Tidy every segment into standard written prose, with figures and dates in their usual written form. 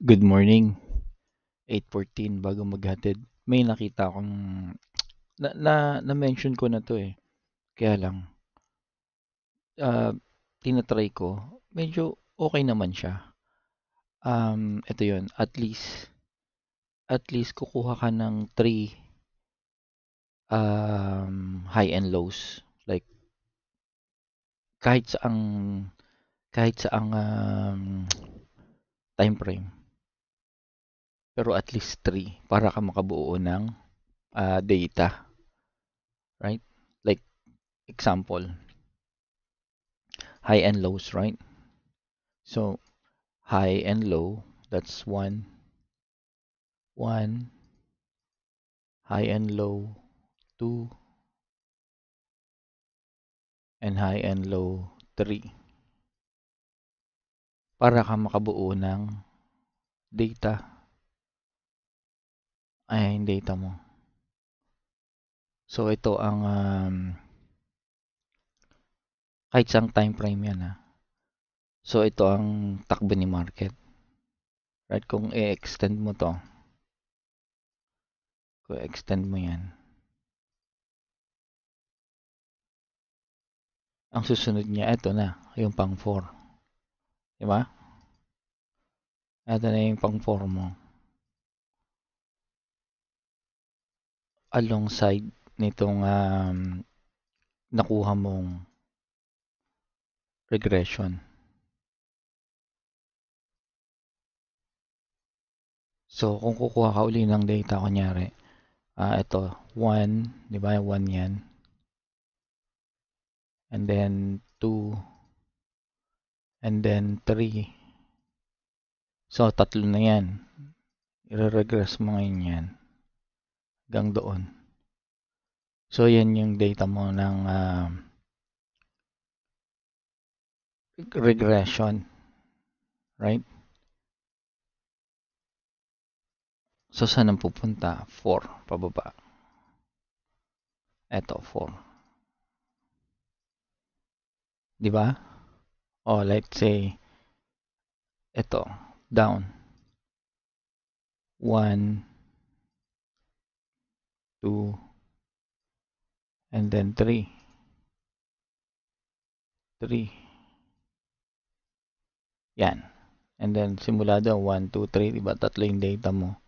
Good morning, 8:14 bago maghatid. May nakita akong na-mention ko na 'to, eh, kaya lang, ah, tina-try ko, medyo okey naman siya. Ito 'yun, at least kukuha ka ng 3 high and lows, like kahit saang kahit saang, time frame, pero at least 3 para ka makabuo ng, data, right? Like example, high and lows, right? So, high and low, that's 1, high and low, 2, and high and low, 3. Para ka makabuo ng data. Ay, yung data mo. So, ito ang, kahit saang time frame yan, ha. So, ito ang takbo ni market. Right? Kung extend mo yan, ang susunod niya, ito na, yung pang 4. Di ba? Ito na yung pang 4 mo. Alongside nitong nakuha mong regression. So, kung kukuha ka uli ng data, kunyari, ito, 1, di ba? 1 yan. And then 2, and then 3. So, tatlo na yan. I-regress mo ngayon yan. Hanggang doon. So, yan yung data mo ng regression. Right? So, saan ang pupunta? 4, pababa. Ito, 4. Di ba? O, let's say, ito, down. 1, 2, and then 3. 3. Yan. And then, simula doon, 1, 2, 3, diba? Tatlo yung data mo.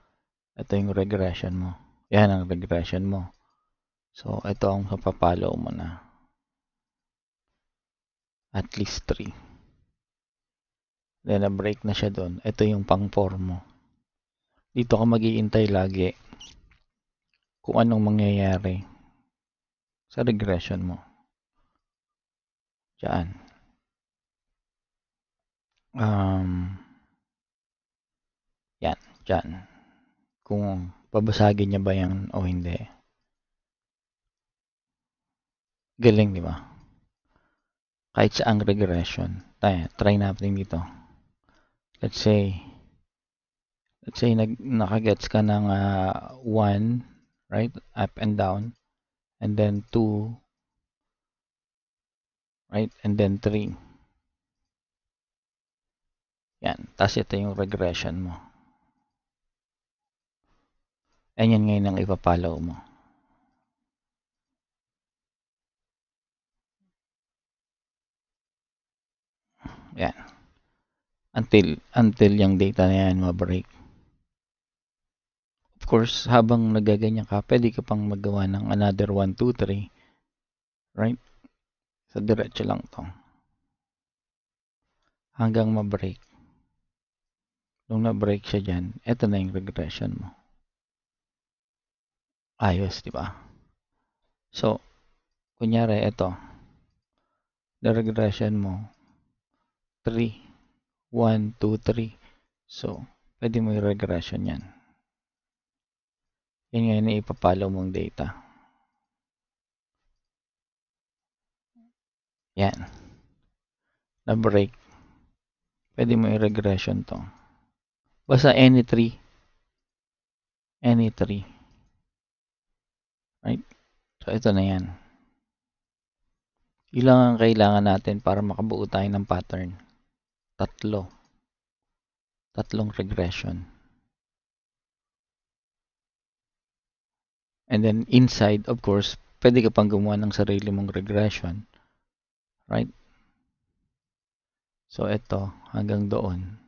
Ito yung regression mo. Yan ang regression mo. So, ito ang papapalo mo na. At least 3. Then, na-break na siya doon. Ito yung pang 4 mo. Dito ka mag-iintay lagi kung anong mangyayari sa regression mo. Diyan. Yan. Diyan. Kung babasagin niya ba yan o hindi. Galing, di ba? Kahit sa ang regression. Try natin dito. Let's say nakagets ka ng 1, right? Up and down. And then 2, right? And then 3. Yan. Tapos ito yung regression mo. And yan ngayon ang ipapollow mo. Yan. Until yung data na yan ma-break. Of course, habang nagaganyan ka, pwede ka pang magawa ng another 1, 2, 3. Right? So, diretso lang to. Hanggang ma-break. Nung na-break siya dyan, ito na yung regression mo. Ayos, di ba? So, kunyari, ito. The regression mo, 3. 1, 2, 3. So, pwede mo yung regression yan. Yan ngayon na ipapalo mong data. Yan. Na-break. Pwede mo yung regression to. Basta any 3. Any 3. Right? So, ito na yan. Ilang ang kailangan natin para makabuo tayo ng pattern? 3. Tatlong regression. And then inside, of course, pwede ka pang gumawa ng sarili mong regression. Right? So, ito, hanggang doon.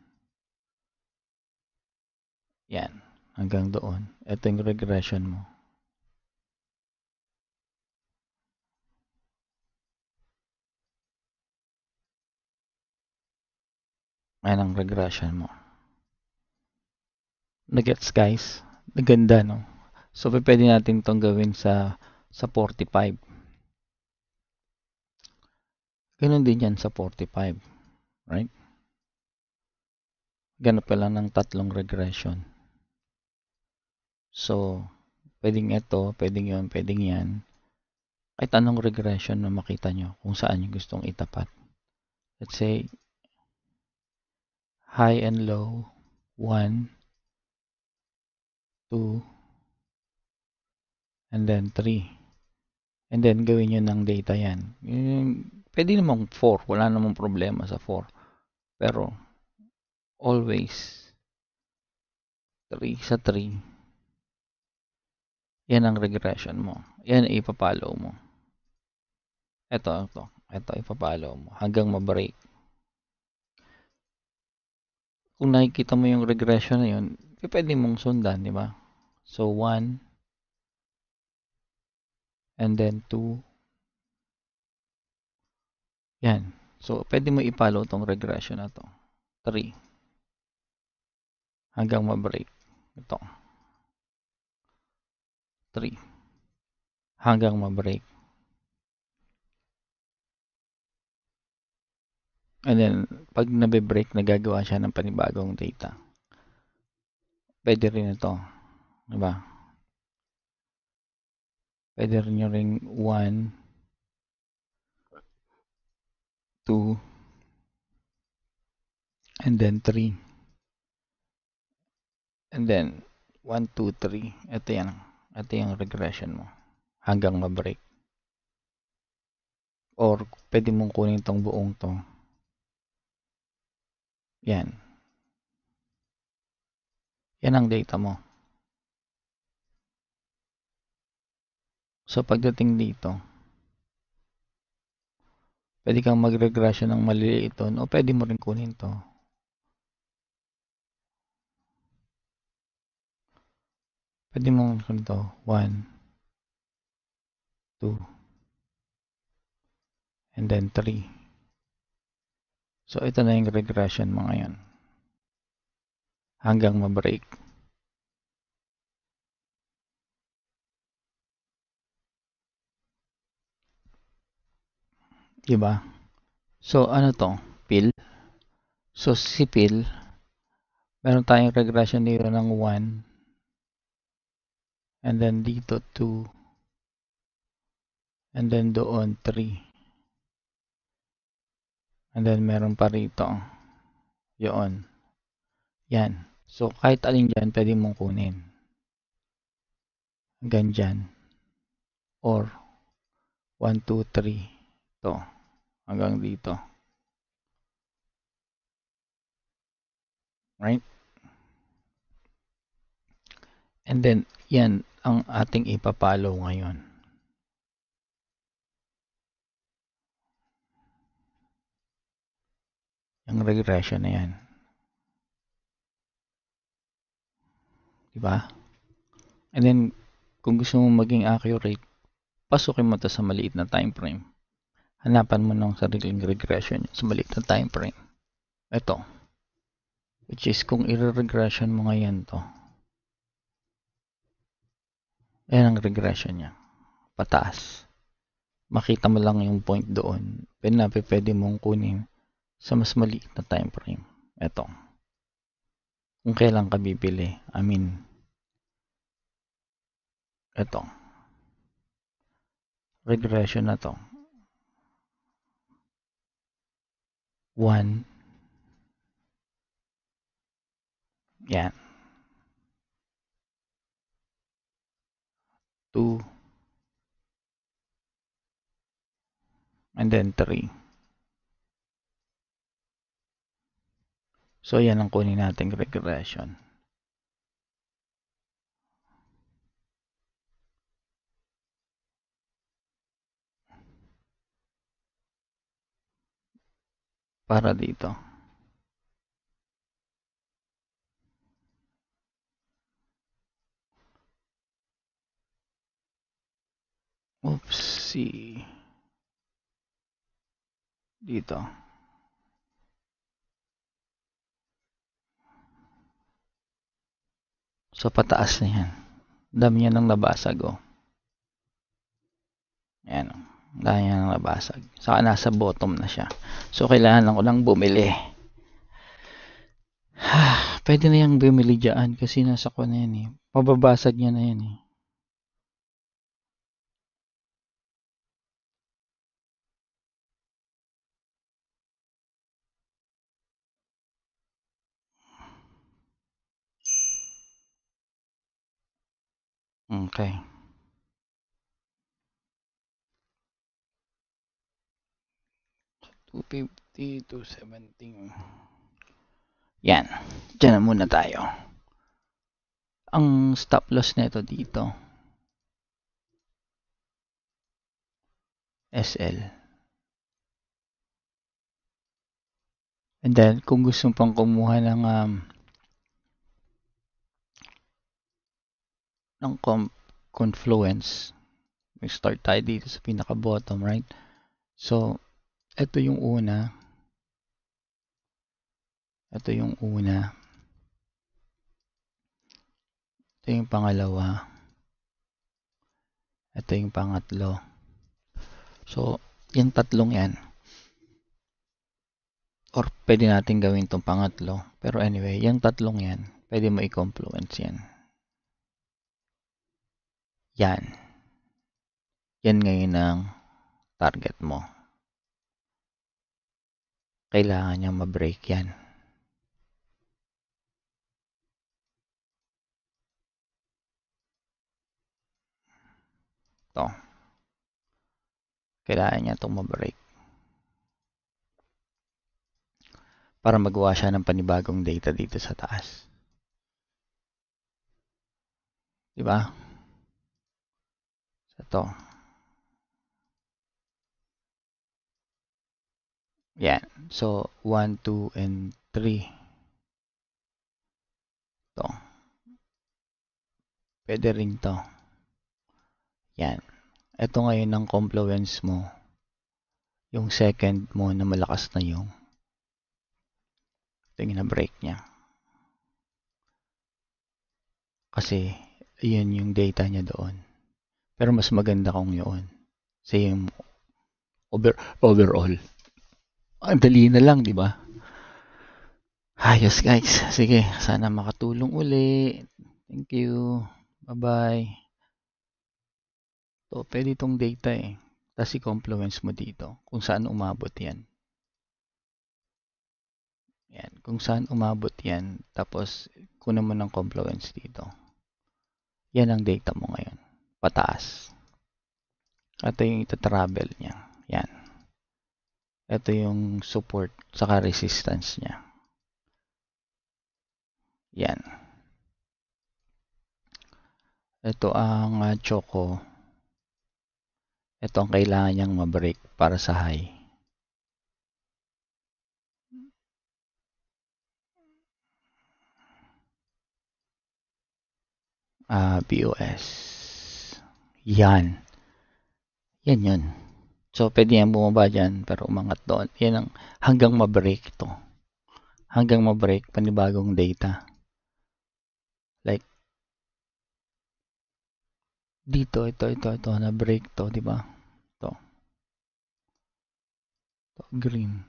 Yan, hanggang doon. Ito yung regression mo. Yan ang regression mo. Nagets guys? Naganda, no? So, pwede natin itong gawin sa 45. Ganun din yan sa 45. Right? Ganap ka lang ng tatlong regression. So, pwedeng ito, pwedeng yun, pwedeng yan. Kahit anong regression na makita nyo kung saan nyo gustong itapat. Let's say, high and low, 1, 2, and then 3. And then, gawin nyo ng data yan. Pwede namang 4. Wala namang problema sa 4. Pero, always, 3 sa 3. Yan ang regression mo. Yan ay ipapalo mo. Ito, ipapalo mo. Hanggang ma-break. Kung nakikita mo yung regression na yun, pwede mong sundan, di ba? So, 1, and then 2. Yan. So, pwede mo ipalo tong regression na to. 3. Hanggang ma-break. Ito. 3. Hanggang ma-break. And then, pag nabe-break, nagagawa siya ng panibagong data. Pwede rin ito. Diba? Pwede rin nyo ring 1, 2, and then 3. And then, 1, 2, 3. Ito yan. Ito yung regression mo. Hanggang ma-break. Or, pwede mong kunin itong buong to. Yan. Yan ang data mo. So, pagdating dito, pwede kang mag-regression ng maliliit doon o pwede mo rin kunin to. Pwede mo kunin to. 1, 2, and then 3. So, ito na yung regression mo ngayon. Hanggang ma-break. Diba? So, ano to? Pill. So, si pill, meron tayong regression dito ng 1. And then dito 2. And then doon 3. And then meron pa rito. Yun. Yan. So, kahit alin dyan, pwede mong kunin. Hanggang dyan. Or 1, 2, 3. Ito. Hanggang dito. Right? And then, yan ang ating ipapalo ngayon. Yung regression na yan. Diba? And then, kung gusto mo maging accurate, pasukin mo to sa maliit na time frame. Hanapan mo ng sariling regression sa maliit na time frame. Ito. Which is, kung i-regression mo ngayon to, yan ang regression niya. Pataas. Makita mo lang yung point doon. Pwede mong kunin sa mas maliit na time frame. Ito. Kung kailan ka bibili. I mean, ito. Regression na to. 1. Yan. 2. And then 3. So, yan ang kunin nating regression. Para dito. Oopsie. Dito. So, pataas na yan. Dami niya nang nabasag, oh. Ayan, oh. Dami niya nang nabasag. Saka nasa bottom na siya. So, kailangan ko lang bumili. Pwede na yung bumili dyan kasi nasa ko na yan, eh. Pababasag niya na yan, eh. Okay. $250 to 17. Yan. Diyan na muna tayo. Ang stop loss nito dito. SL. And then, kung gusto pang kumuha ng confluence, may start tayo dito sa pinaka-bottom, right? So, ito yung una. Ito yung una. Ito yung pangalawa. Ito yung pangatlo. So, yung tatlong yan. Or pwede natin gawin itong pangatlo. Pero anyway, yung tatlong yan, pwede mo i-confluence yan. Yan. Yan ngayon ang target mo. Kailangan niyang ma-break yan. Ito. Kailangan niya itong ma-break. Para magawa siya ng panibagong data dito sa taas. Diba? Ito. Yan. So, 1, 2, and 3. Ito. Pwede rin to. Yan. Ito ngayon ang confluence mo. Yung second mo na malakas na yung ito yung na-break niya. Kasi, yun yung data niya doon. Pero mas maganda kung yun. Kasi yung overall. Ang dali na lang, di ba? Ayos guys. Sige, sana makatulong uli. Thank you. Bye-bye. So, pwede itong data eh. Tapos i-confluence mo dito kung saan umabot yan. Yan. Kung saan umabot yan, tapos kunan mo ng confluence dito. Yan ang data mo ngayon. Pataas. Ito yung ita-travel niya. Yan. Ito yung support saka resistance niya. Yan. Ito ang choco. Ito ang kailangan niyang ma-break para sa high. BOS. Yan. Yan yun. So, pwede yan bumaba dyan, pero umangat doon. Yan ang hanggang ma-break ito. Hanggang ma-break, panibagong data. Like, dito, ito, na-break to, di ba? Ito. Ito, green.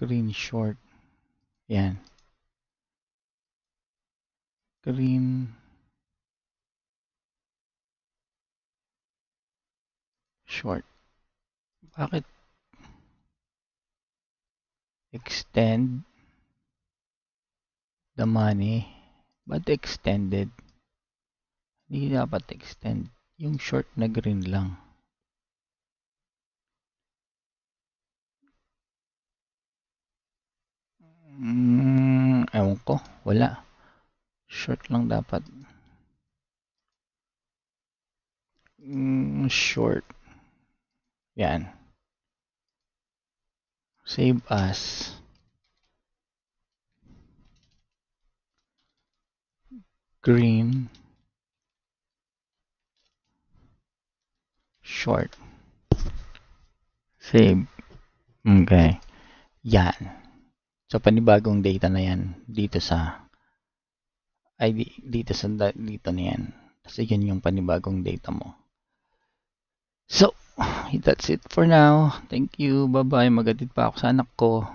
Green short. Yan. Green short. Bakit extend the money? But extended? Hindi dapat extend. Yung short na green lang. Ewan ko. Wala. Short lang dapat. Short. Yan. Save as. Green. Short. Save. Okay. Yan. So, panibagong data na yan dito sa dito na yan. Kasi yun yung panibagong data mo. So, that's it for now. Thank you. Bye-bye. Magatid pa ako sa anak ko.